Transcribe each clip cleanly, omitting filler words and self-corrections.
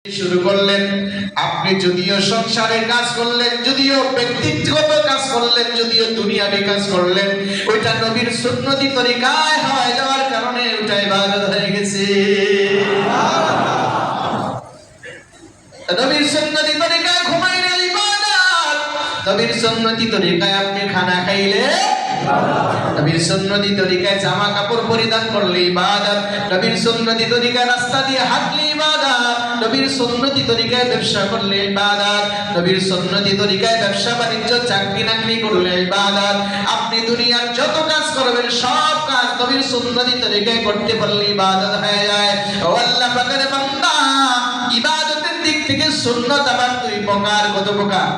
শুরু করলেন। আপনি যদিও সংসারের কাজ করলেন, যদিও ব্যক্তিগত কাজ করলেন, যদিও দুনিয়াবি কাজ করলেন, ওইটা নবীর সুন্নতি তরিকায় হয় যাওয়ার কারণে ওইটা ইবাদত হয়ে গেছে। নবীর সুন্নতি তরিকায় ঘুমাইলে ইবাদত, নবীর সুন্নতি তরিকায় আপনি খানা খাইলে নবীর সুন্নতি তরিকায় জামা কাপড় পরিধান করলে ইবাদত, নবীর সুন্নতি তরিকায় রাস্তা দিয়ে হাঁটলে ইবাদত, নবীর সুন্নতি তরিকায় ব্যবসা করলে ইবাদত, নবীর সুন্নতি তরিকায় ব্যবসা বাণিজ্য চাকরি নাকরি করলে ইবাদত। আপনি দুনিয়ার যত কাজ করবেন সব কাজ নবীর সুন্নতি তরিকায় করতে পারলে ইবাদত হয়ে যায়। ও আল্লাহ পাকের বান্দা, ইবাদতের দিক থেকে সুন্নাত আবার দুই প্রকার। কত প্রকার?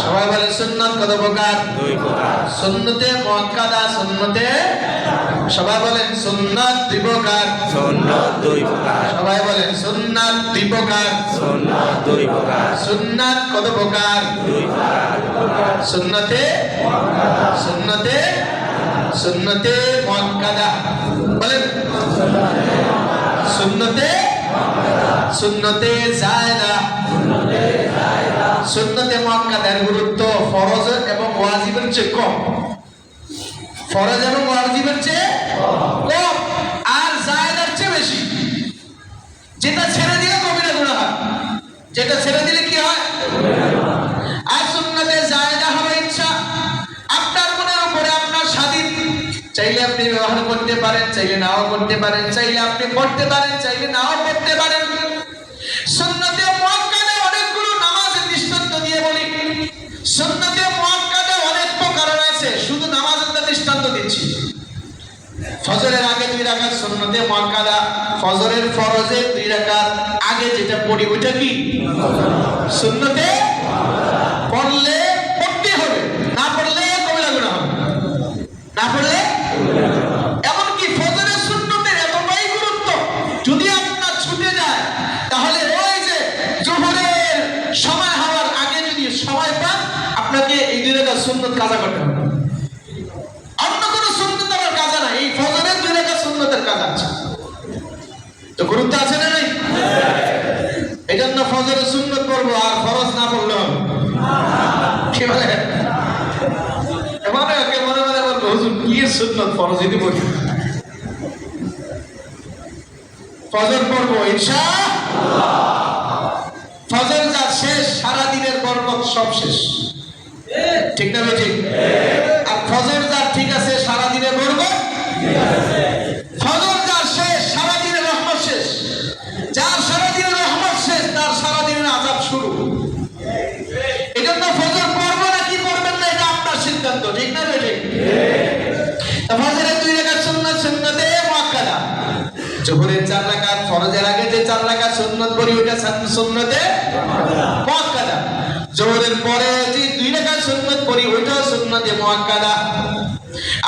সবাই বলেন সুন্নাত কত প্রকার? দুই প্রকার। সুন্নতে মুআক্কাদা, সুন্নতে, সবাই বলেন সুন্নাত দুই প্রকার। সুন্নাত দুই প্রকার। সবাই বলেন সুন্নাত দুই প্রকার। সুন্নাত দুই প্রকার। সুন্নাত কত প্রকার? দুই প্রকার। সুন্নতে মুআক্কাদা, সুন্নতে, সুন্নতে মুআক্কাদা বলেন। সুন্নতে, সুন্নতে জায়েদা। সুন্নতে মুআক্কাদার গুরুত্ব ফরজ এবং ওয়াজিবের চেয়ে কম। ফরজ এবং ওয়াজিবের চেয়ে কম, আর জায়েদার চেয়ে বেশি। যেটা ছেড়ে দিলে কবিরা গুনাহ হয়, যেটা ছেড়ে দিলে কি হয়? আর সুন্নতে জায়েদা হবে ইচ্ছা, আপনার মনের উপরে আপনার স্বাধীন। চাইলে আপনি ব্যবহার করতে পারেন, চাইলে নাও করতে পারেন, চাইলে আপনি পড়তে পারেন, চাইলে নাও পড়তে পারেন। সুন্নতে মুআক্কাদা অনেকগুলো নামাজের দৃষ্টান্ত দিয়ে বলি। সুন্নতে মুআক্কাদা অনেক প্রকার রয়েছে, শুধু নামাজের দৃষ্টান্ত দিচ্ছি। ফজরের আগে 2 রাকাত সুন্নতে মুআক্কাদা, ফজরের ফরজে 2 রাকাত আগে যেটা পড়ি ওইটা কি? সুন্নতে পড়লে পড়তে হবে, না পড়লে কবিরা গুনাহ হবে, না পড়লে। এমনকি ফজরের সুন্নতের এতটাই গুরুত্ব, যদি আপনার ছুটে যায় তাহলে ওই যে যোহরের সময় হওয়ার আগে যদি সময় পান, আপনাকে এই 2 রাকাত সুন্নত কাজা করতে হবে। অন্য কোনো সুন্নত আর কাজা না, এই ফজরের 2 রাকাত সুন্নতের কাজা আছে। তো গুরুত্ব আছে না নাই? এই জন্য ফজরের সুন্নত পড়বো আর ফরজ না পড়লে হবে কি বলে? এবারে ওকে মনে মনে বলবো, হুজুর কি সুন্নত ফরজ যদি পড়ি, ফজর পড়বো ইনশাআল্লাহ। ফজর যা শেষ, সারা দিনের বরকত সব শেষ, ঠিক না বেঠিক? আর ফজর যা ঠিক আছে, সারা দিনের বরকত ঠিক আছে। ফজর যা শেষ, সারা দিনের রহমত শেষ। যার সারা দিনের রহমত শেষ, তার সারা দিনের আযাব শুরু। এজন্য ফজর পড়বো না কি পড়বেন না এটা আপনার সিদ্ধান্ত, ঠিক না বেঠিক? ফজরের 2 রাকাত সুন্নাত, সুন্নতে মুআক্কাদা। যোহরের 4 রাকাত, ফরজের আগে যে 4 রাকাত সুন্নত পড়ি ওটা সুন্নতে মুআক্কাদা। যোহরের পরে যে 2 রাকাত সুন্নত পড়ি ওইটাও সুন্নতে মুআক্কাদা।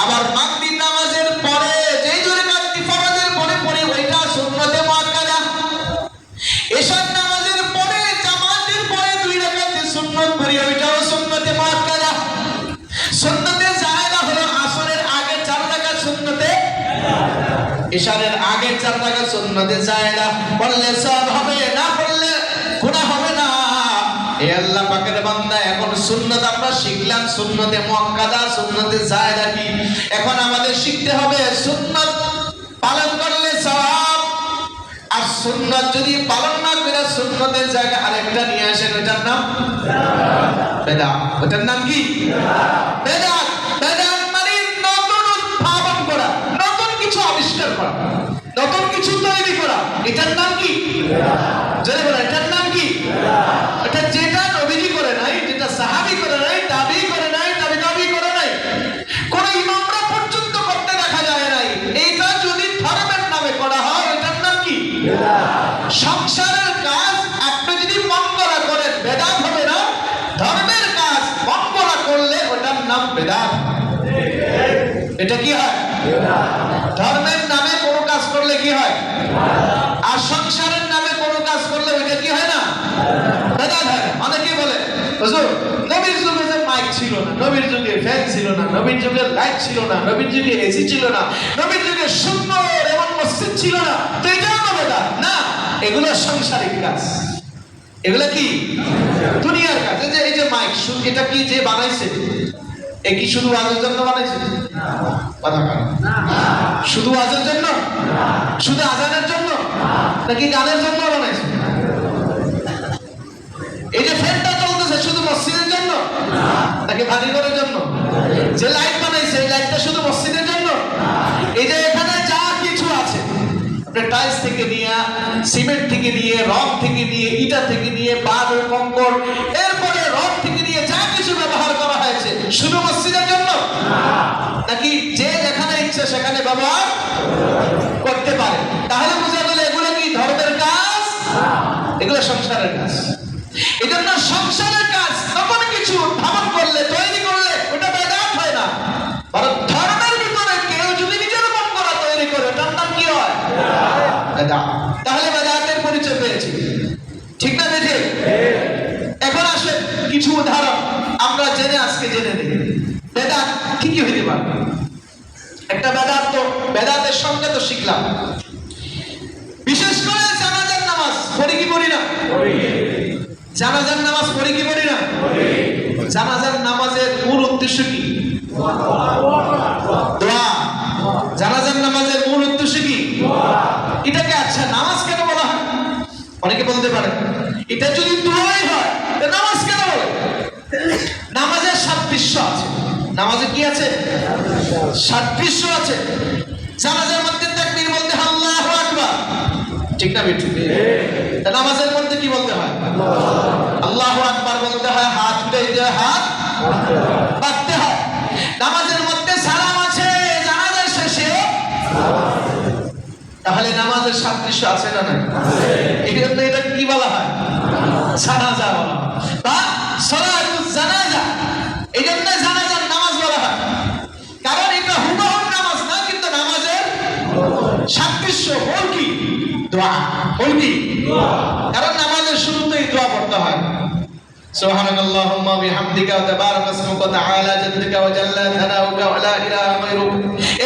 আবার মাগরিব নামাজের পরে যে 2 রাকাত ফরজের পরে পড়ি ওইটা সুন্নতে মুআক্কাদা। এশার নামাজের পরে জামাতের পরে 2 রাকাত সুন্নত পড়ি ওইটাও সুন্নতে মুআক্কাদা। সুন্নতে জায়েদা হলো আসরের আগে 4 রাকাত সুন্নতে, ইশারের আগে 4 রাকাত সুন্নতে জায়েদা। পড়লে সওয়াব হবে, না পড়লে গুনাহ হবে না। এ আল্লাহ পাকের বান্দা, এখন সুন্নাত আমরা শিখলাম, সুন্নতে মুআক্কাদা, সুন্নতে জায়েদা কি। এখন আমাদের শিখতে হবে সুন্নাত পালন করলে সওয়াব, আর সুন্নাত যদি পালন না করে সুন্নতের জায়গায় আরেকটা নিয়ে আসেন, ওটার নাম বেদাত। ওটার নাম কি? বেদাত। বেদাত মানে নতুন উদ্ভাবন করা, নতুন কিছু আবিষ্কার করা, নতুন কিছু তৈরি করা। এটার নাম কি? জোরে বলেন, এটার নাম কি? এটা যেটা নবীজি করে নাই, যেটা সাহাবী করে নাই, তাবী করে নাই, তাবী করে নাই, কোন ইমামরা পর্যন্ত করতে দেখা যায় নাই। এইটা যদি ধর্মের নামে করা হয় এটার নাম কি? সংসারের কাজ আপনি যদি মন করা করেন বেদাত হবে না, ধর্মের কাজ মন করা করলে ওটার নাম বেদাত। এটা কি হয়? ধর্মের নামে কোনো কাজ করলে কি হয়? আর সংসারের নামে কোনো কাজ করলে ওইটা কি হয় না? বেদাত হয়। অনেকে বলে, হুজুর নবীর যুগে যে মাইক ছিল না, নবীর যুগে ফ্যান ছিল না, নবীর যুগে লাইট ছিল না, নবীর যুগে এসি ছিল না, নবীর যুগে সুন্দর এবং মসজিদ ছিল না, তো এটাও বেদাত না। এগুলো সংসারিক কাজ। এগুলা কি দুনিয়ার কাজ। এই যে মাইক, এটা কি যে বানাইছে এ কি শুধু ওয়াজের জন্য বানাইছে? কথা বলেন। শুধু ওয়াজের জন্য? শুধু আজানের জন্য? নাকি গানের জন্য বানাইছে? এই যে ফ্যানটা চলতেছে শুধু মসজিদের জন্য নাকি বাড়িঘরের জন্য? যে লাইট বানাইছে এই লাইটটা শুধু মসজিদের জন্য? এই যে এখানে যা কিছু আছে, টাইলস থেকে নিয়ে, সিমেন্ট থেকে নিয়ে, রড থেকে নিয়ে, ইটা থেকে নিয়ে, বালু, কংকর, এরপরে রড থেকে নিয়ে যা কিছু ব্যবহার করা হয়েছে শুধু মসজিদের জন্য নাকি যে যেখানে ইচ্ছে সেখানে ব্যবহার করতে পারে? তাহলে বোঝা গেল এগুলো কি ধর্মের কাজ? এগুলো সংসারের কাজ। এই জন্য সংসারের কাজ তখন কিছু উদ্ভাবন করলে, তৈরি করলে ওটা বেদাত হয় না, বরং ধর্মের ভিতরে কেউ যদি নিজের মন করা তৈরি করে ওটার নাম কি হয়? বেদাত। তাহলে বেদাতের পরিচয় পেয়েছি, ঠিক না বেঠিক? এখন আসেন কিছু উদাহরণ আমরা আজকে জেনে নিই। বেদাত কি কি হইতে পারে? একটা বেদাত, তো বেদাতের সঙ্গে তো শিখলাম, বিশেষ করে জানাজার নামাজ পড়ি কি পড়ি না? জানাজার নামাজ পড়ি কি পড়ি না? জানাজার নামাজের মূল উদ্দেশ্য কি? দোয়া। জানাজার নামাজের মূল উদ্দেশ্য কি? এটাকে আচ্ছা নামাজ কেন বলা হয়? অনেকে বলতে পারে এটা যদি দোয়াই হয় তাহলে নামাজ কেন বলে? নামাজের সাদৃশ্য আছে। নামাজে কি আছে? সাদৃশ্য আছে। জানাজার মধ্যে তাকবীর বলতে হয় আল্লাহু আকবার, ঠিক না বেঠিক? নামাজের মধ্যে কি বলতে হয়? আল্লাহু আকবার বলতে হয়, হাত উঠাইতে হয়, হাত বাঁধতে হয়। নামাজের মধ্যে সালাম আছে, জানাজার শেষে। তাহলে নামাজের সাদৃশ্য আছে না নাই? এই জন্য এটা কি বলা হয়? জানাজা বলা হয় বা সালাতুজ জানাজা। এই জন্য জানাজার নামাজ বলা হয়, কারণ এটা হুবহু নামাজ না, কিন্তু নামাজের সাদৃশ্য। বল কি? দোয়া। বল কি? কারণ নামাজের শুরুতেই দোয়া পড়তে হয়। সুবহানাল্লাহুম্মা বিহামদিকা ওয়া তাবারাকা ইসমুকা ওয়া তাআলা জাদ্দুকা ওয়া জাল্লা থানাউকা ওয়া লা ইলাহা গায়রুক।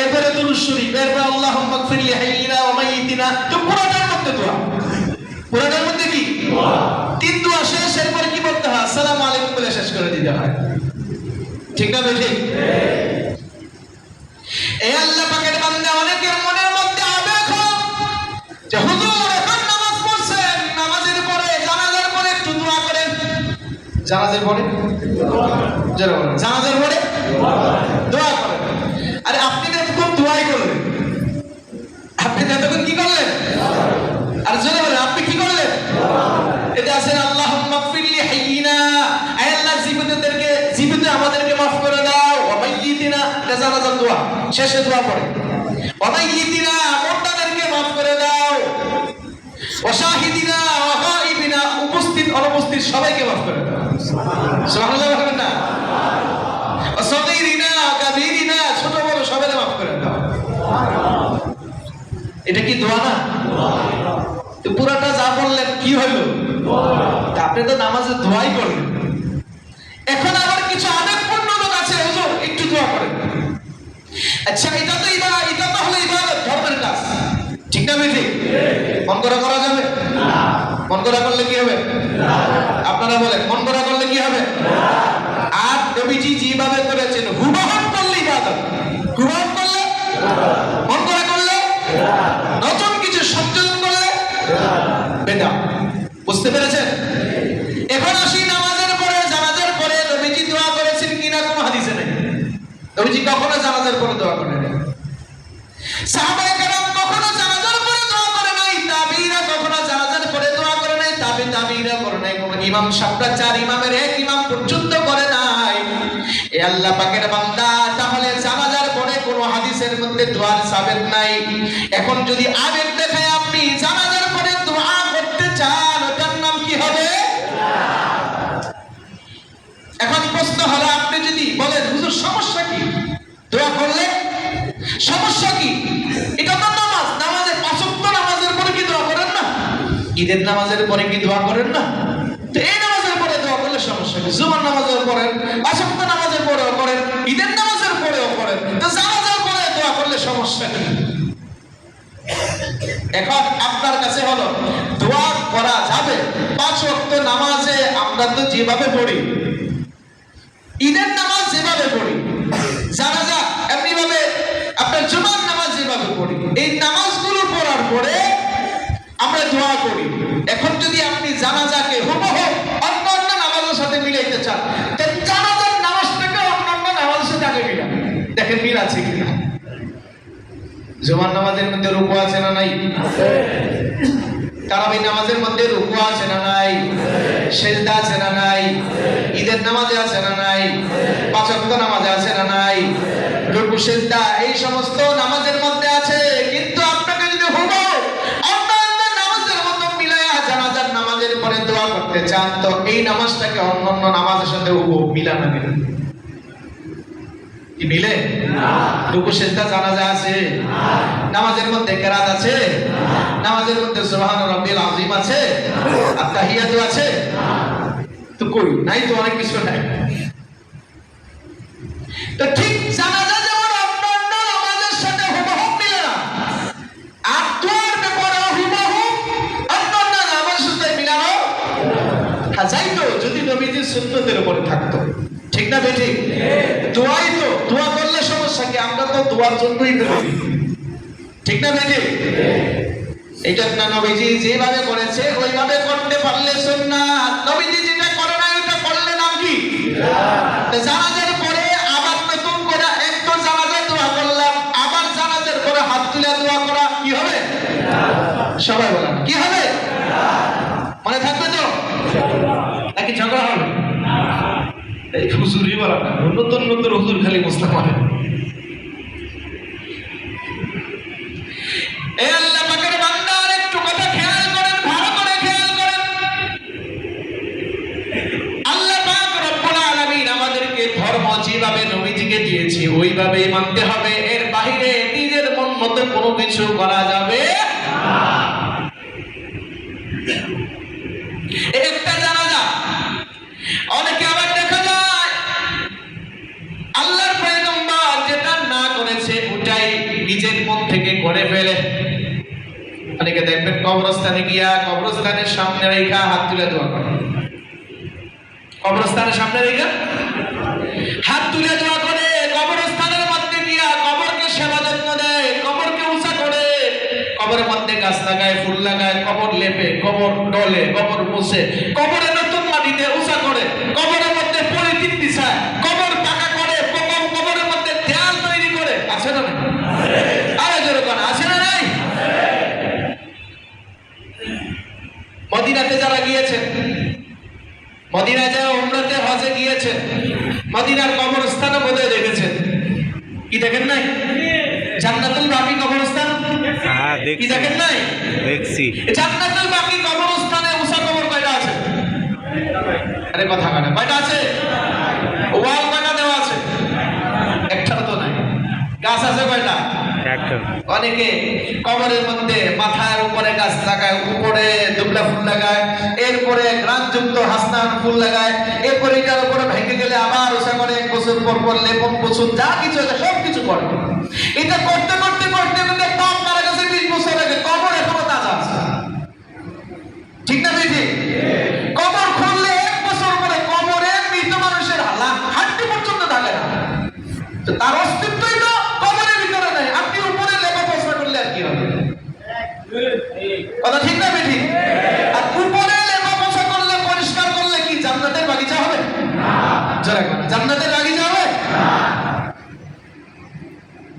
এরপরে দুরূদ শরীফ, এরপরে আল্লাহুম্মা গফির লি হাইয়িনা ওয়া মাইয়িতিনা। তো পুরোটার মধ্যে দোয়া। পুরোটার মধ্যে কি? তিন দোয়া শেষ, এরপরে কি বলতে হয়? আসসালামু আলাইকুম বলে শেষ করে দিতে হয়, ঠিক না বেঠিক? এই আল্লাহ পাকের বান্দা অনেকের মনের মধ্যে আবেগ হয় যে হুজুর এখন নামাজ পড়ছেন, নামাজের পরে জানাজার পরে একটু দোয়া করেন। জানাজার পরে জানাজার পরে দোয়া করেন। আরে আপনি তো এতক্ষণ দোয়াই করলেন, আপনি তো এতক্ষণ কি করলেন? আর জোরে বলেন, আপনি কি করলেন? এটা আছে আল্লাহুম্মা গফির লি হাইয়িনা, আয় আল্লাহ জীবিতদেরকে, জীবিত আমাদেরকে মাফ করে দাও। ওয়া মাইয়িতিনা, এটা জানাজার দোয়া, শেষে দোয়া পড়ে। ওয়া মাইয়িতিনা, মুর্দাদেরকে মাফ করে দাও। ওয়া শাহিদিনা ওয়া গায়িবিনা, উপস্থিত অনুপস্থিত সবাইকে মাফ করে দাও। সুবহানাল্লাহ বলবেন না? ওয়া সাগীরিনা কাবীরিনা, ছোট বড় সবাইকে মাফ করে দাও। এটা কি দোয়া না? তো পুরাটা যা বললেন কি হলো? আপনি তো নামাজে দোয়াই করলেন। এখন আবার কিছু আবেগপূর্ণ লোক আছে, হুজুর একটু দোয়া করেন। আচ্ছা এটা তো ইবাদত, এটা তো হলো ইবাদত, ধর্মের কাজ, ঠিক না বেঠিক? মন করা করা যাবে? মন করা করলে কি হবে? আপনারা বলেন, মন করা করলে কি হবে? আর নবীজি যেভাবে করেছেন হুবহু করলে ইবাদত, হুবহু করলে, মন করা করলে, নতুন কিছু সংযোজন করলে বেদাত। বুঝতে পেরেছেন? এখন আসি নামাজের পরে, জানাজার পরে নবীজি দোয়া করেছেন কিনা কোনো হাদিসে নেই। নবীজি কখনো জানাজার পরে দোয়া করেন নাই, সাহাবায়ে কেরাম কখনো জানাজার পরে দোয়া করে নাই, তাবিঈরা কখনো জানাজার পরে দোয়া করে নাই, তাবিঈরা করে নাই, কোন ইমাম সাহেবরা চার ইমামের এক ইমাম পর্যন্ত করে নাই। এ আল্লাহ পাকের বান্দা, তাহলে জানাজার পরে কোনো হাদিসের মধ্যে দোয়ার সাবেত নাই। এখন যদি আবেগ দেখায় আপনি জানাজার পরে দোয়া করতে চান, ওটার নাম কি হবে? এখন প্রশ্ন হলো, আপনি যদি বলেন হুজুর সমস্যা কি দোয়া করলে? সমস্যা কি? এটা তো নামাজ, নামাজের পাঁচ ওয়াক্ত নামাজের পরে কি দোয়া করেন না? ঈদের নামাজের পরে কি দোয়া করেন না? তো এই নামাজের পরে দোয়া করলে সমস্যা কি? জুমার নামাজের পরে, পাঁচ ওয়াক্ত নামাজের পরেও করেন, ঈদের নামাজের পরেও করেন, তো জানাজার পরে দোয়া করলে সমস্যা কি? এখন আপনার কাছে হলো দোয়া করা যাবে 5 ওয়াক্ত নামাজে আমরা তো যেভাবে পড়ি, ঈদের নামাজ যেভাবে পড়ি, জানাজা এমনি ভাবে, আপনার জুমার নামাজ যেভাবে পড়ি, এই নামাজগুলো পড়ার পরে আমরা দোয়া করি। এখন যদি আপনি জানাজাকে হুবহু অন্যান্য নামাজের সাথে মিলাইতে চান, তাহলে জানাজার নামাজটাকে অন্যান্য নামাজের সাথে আগে মিলান, দেখেন মিল আছে কিনা। জুমার নামাজের মধ্যে রুকু আছে না নাই? তারাবির নামাজের মধ্যে রুকু আছে না নাই? সিজদা আছে না নাই? ঈদের নামাজে আছে না নাই? 5 ওয়াক্ত নামাজে আছে না নাই? রুকু সিজদা এই সমস্ত নামাজের মধ্যে আছে। কিন্তু আপনাকে যদি হুবহু অন্যান্য নামাজের মতো মিলায়া জানাজার নামাজের পরে দোয়া করতে চান, তো এই নামাজটাকে অন্যান্য নামাজের সাথে হুবহু মিলানো মিলে কি মিলে? রুকু সিজদা জানাজা আছে, নামাজের মধ্যে কেরাত আছে, নামাজের মধ্যে সুবহান রাব্বিল আযীম আছে, আত্তাহিয়াতু আছে, তো কই নাই তো, অনেক কিছু নাই। তো ঠিক জানাজা যেমন অন্যান্য নামাজের সাথে হুবহু মিলে না, আর দোয়ার ব্যাপারে হুবহু অন্যান্য নামাজের সাথে মিলানো যাইতো যদি নবীজির সুন্নতের উপরে থাকতো। ঠিক না বেটি? দোয়াই তো, দোয়া করলে সমস্যা কি? আমরা তো দোয়ার জন্যই করি, ঠিক না বেটি? এটা না, নবীজি যেভাবে করেছে ওইভাবে করতে পারলে সুন্নাত, নবীজি যেটা করে না ওটা করলে নাম কি? জানাজার পরে আবার নতুন করে একটু জানাজার দোয়া করলাম, আবার জানাজার পরে হাত তুলে দোয়া করা কি হবে? সবাই বলেন কি হবে? মনে থাকবে তো নাকি ঝগড়া হবে? এই হুজুরই বলা না, নতুন নতুন হুজুর খালি মুসলিম হয়। এই আল্লাহ পাকের বান্দা, একটু কথা খেয়াল করেন, ভালো করে খেয়াল করেন। আল্লাহ পাক রব্বুল আলামিন আমাদেরকে ধর্ম যেভাবে নবীজিকে দিয়েছে ওইভাবেই মানতে হবে, এর বাইরে নিজের মন মতো কোনো কিছু করা যাবে না। একটা জানাজা অনেকে আবার দেখা যায় আল্লাহর পয়গম্বর যেটা না করেছে ওটাই নিজের মন থেকে করে ফেলে। অনেকে দেখবেন কবরস্থানে গিয়া কবরস্থানের সামনে রেখা হাত তুলে দোয়া করে, কবরস্থানের সামনে রেখা হাত তুলে দোয়া করে, কবরস্থানের মধ্যে গিয়া কবরকে সেবা যত্ন দেয়, কবরকে উঁচা করে, কবরের মধ্যে গাছ লাগায়, ফুল লাগায়, কবর লেপে, কবর ডলে, কবর মুছে, কবরে নতুন মাটিতে উঁচা করে, কবরের মধ্যে পলিথিন বিছায়, কবর পাকা করে, কবরের মধ্যে দেয়াল তৈরি করে। আছে না? আরে জোরে কোন আছে না? নাই? মদিনাতে যারা গিয়েছেন, মদিনায় যারা উমরাতে হজে গিয়েছেন, মদিনার কবরস্থানে বোধহয় দেখেছেন, কি দেখেন নাই? জান্নাতুল বাকি কবরস্থান কি দেখেন নাই? দেখছি। জান্নাতুল বাকি কবরস্থানে উষা কবর কয়টা আছে? আরে কথা কয় না, কয়টা আছে? ওয়াল কয়টা দেওয়া আছে? একটাও তো নাই। গাছ আছে কয়টা? একটা। অনেকে কবরের মধ্যে মাথার উপরে গাছ লাগায়, উপরে দুবলা ফুল লাগায়, এরপরে গ্রানযুক্ত হাসনান ফুল লাগায়, এরপরে এটার উপরে ভেঙে গেলে আবার ওষা করে, 1 বছর পর পর লেপন পোষণ যা কিছু আছে সব কিছু করে। এটা করতে করতে করতে করতে বাপ মারা গেছে 20 বছর আগে, কবর এখনো তাজা আছে। ঠিক না বেশি? কবর খুললে 1 বছর পরে কবরে মৃত মানুষের হাড্ডি পর্যন্ত থাকে না, তো তার অস্তিত্বই তো কবরের ভিতরে নাই। আপনি উপরে লেপা পোষা করলে আর কি হবে? কথা ঠিক না বেশি? আর উপরে লেপা পোষা করলে, পরিষ্কার করলে কি জান্নাতের বাগিচা হবে? জোরে বলেন, জান্নাতের বাগিচা হবে?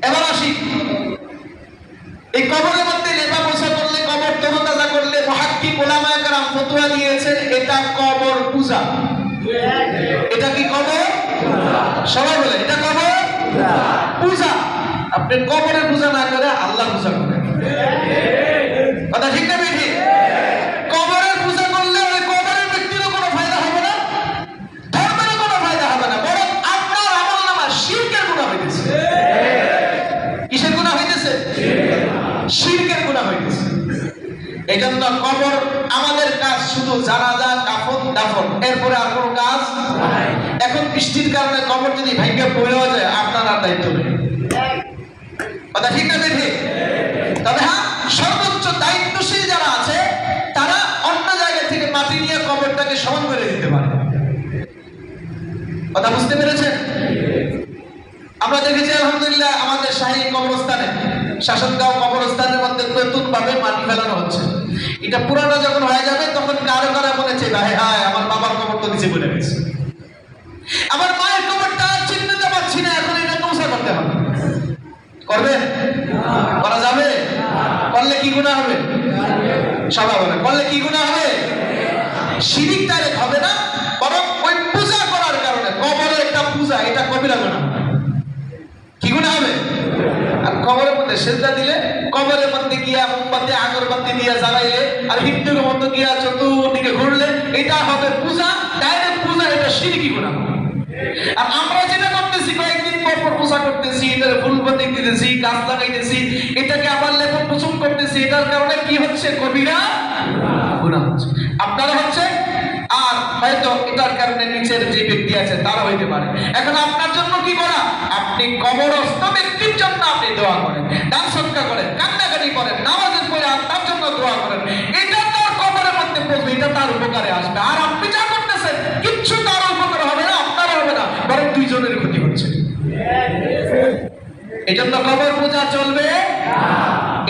এবার আসি, এই কবরের মধ্যে লেপা পোষা করলে, কবর তরতাজা করলে, মুহাক্কিক উলামায়ে কেরাম ফতোয়া দিয়েছেন এটা কবর পূজা। এটা কি কবর? সবাই বলে এটা কবর পূজা। আপনি কবরের পূজা না করে আল্লাহ পূজা করেন। কথা ঠিক না বেশি? কবরের পূজা করলে ওই কবরের ব্যক্তিরও কোনো ফায়দা হবে না, ধর্মেরও কোনো ফায়দা হবে না, বরং আপনার আমলনামা শিরকের গুনাহ হইতেছে। কিসের গুনাহ হইতেছে? শিরকের গুনাহ হইতেছে। এজন্য কবর আমাদের কাজ শুধু জানাজা, কাফন, দাফন, এরপরে আর কোনো কাজ নাই। এখন বৃষ্টির কারণে কবর যদি ভাঙে পড়েও যায়, আপনার আর দায়িত্ব নেই। কথা ঠিক না বেঠি? তবে হ্যাঁ, দায়িত্বশীল যারা আছে তারা অন্য জায়গা থেকে মাটি নিয়ে কবরটাকে সমান করে দিতে পারে। কথা বুঝতে পেরেছেন? আমরা দেখেছি আলহামদুলিল্লাহ আমাদের শাহী কবরস্থানে, শাসনগাঁও কবরস্থানের মধ্যে নতুন ভাবে মাটি ফেলানো হচ্ছে। এটা পুরানো যখন হয়ে যাবে তখন কারো কারো মনে চাইবে, হায় আমার বাবার কবর তো নিচে পড়ে গেছে, আমার মায়ের কবরটা চিনতে পারছি না, এখন এটা নৌসা করতে হবে। করবে? করা যাবে? করলে কি গুনাহ হবে? সবাই বলে করলে কি গুনাহ হবে? শিরিক ডাইরেক্ট হবে না, বরং ওই পূজা করার কারণে, কবরের একটা পূজা, এটা কবিরা গুনাহ। কি গুনাহ হবে? আর কবরের মধ্যে সেজদা দিলে, কবরের মধ্যে গিয়া মোমবাতি আগরবাতি দিয়ে জ্বালাইলে, আর হিন্দুর মধ্যে গিয়া চতুর্দিকে ঘুরলে, এটা হবে পূজা, ডাইরেক্ট পূজা, এটা শিরকি গুনাহ। আর আমরা যেটা করতেছি, কয়েকদিন পর পর পূজা করতেছি, এটার ফুলবাতি দিতেছি, গাছ লাগাইতেছি, এটাকে আবার লেপন পোষণ করতেছি, এটার কারণে কি হচ্ছে? কবিরা গুনাহ হচ্ছে। আপনারা হচ্ছে, আর হয়তো এটার কারণে নিচের যে ব্যক্তি আছে তারা হইতে পারে। এখন আপনার জন্য কি করা? আপনি কবরস্থ ব্যক্তির জন্য আপনি দোয়া করেন, দান সদকা করেন, কান্নাকাটি করেন, নামাজের পরে তার জন্য দোয়া করেন। এটা তার কবরের মধ্যে পড়বে, এটা তার উপকারে আসবে। আর আপনি যা করতেছেন কিচ্ছু তার উপকার হবে না, আপনার হবে না, বরং দুইজনের ক্ষতি হচ্ছে। এই জন্য কবর পূজা চলবে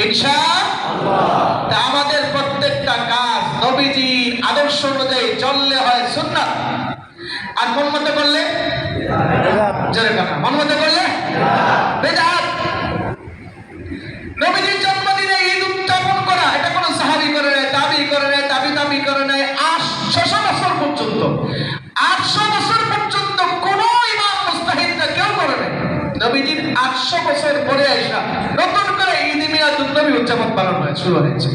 ইনশাআল্লাহ। তা আমাদের প্রত্যেকটা কাজ নবীজির আদর্শ অনুযায়ী চললে হয় সুন্নাত, আর মন মতো করলে জোরে কথা, মন মতো করলে বেদাত। নবীজির জন্মদিনে ঈদ উদযাপন করা, এটা কোনো সাহাবী করে নাই, তাবি করে নাই, তাবি করে নাই। 800 বছর পর্যন্ত, 800 বছর পর্যন্ত কোনো ইমাম মুস্তাহিদরা কেউ করে নাই। নবীজির 800 বছর পরে আইসা নতুন করে ঈদ মিলাদুন নবী উদযাপন পালন হয়, শুরু হয়েছে।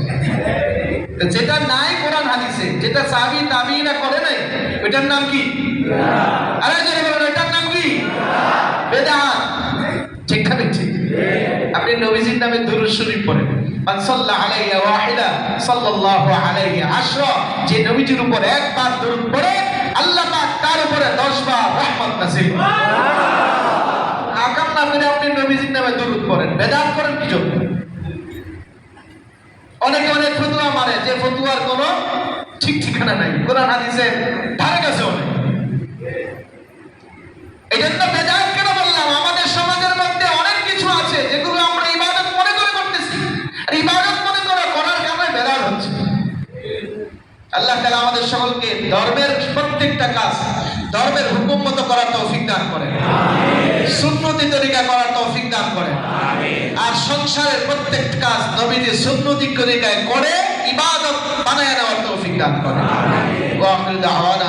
যেটা নাই কোরআন হাদিসে, যেটা সাহাবী তাবিঈরা করে নাই, এটার নাম কি? আরে যারা বলেন এটার নাম কি? বেদাত। ঠিক না? ঠিক। আপনি নবীজির নামে দুরূদ শরীফ পড়েন, মান সাল্লাল্লাহু আলাইহি ওয়াহিদা সাল্লাল্লাহু আলাইহি আশরা, যে নবীজির উপর একবার দুরূদ পড়ে আল্লাহ পাক তার উপরে 10 বার রহমত নাযিল করেন। আকাম না করে আপনি নবীজির নামে দুরূদ পড়েন, বেদাত করেন কি জন্য? অনেকে অনেক ফতোয়া মারে, যে ফতোয়ার কোনো ঠিক ঠিকানা নাই, কোরআন হাদিসের ধারে কাছে অনেক। এই জন্য বেদাত কেন বললাম? আমাদের সমাজের মধ্যে অনেক কিছু আছে যেগুলো আমরা ইবাদত মনে করে করতেছি, আর ইবাদত মনে করে করার কারণে বেদাত হচ্ছে। আল্লাহ তাআলা আমাদের সকলকে ধর্মের প্রত্যেকটা কাজ ধর্মের হুকুম মতো করার তৌফিক দান করেন, সুন্নতি তরিকা করার তৌফিক দান করেন, আর সংসারের প্রত্যেক কাজ নবীজির সুন্নতি তরিকায় করে ইবাদত বানায় নেওয়ার তৌফিক দান করেন। ওয়া আখিরু দাওয়ানা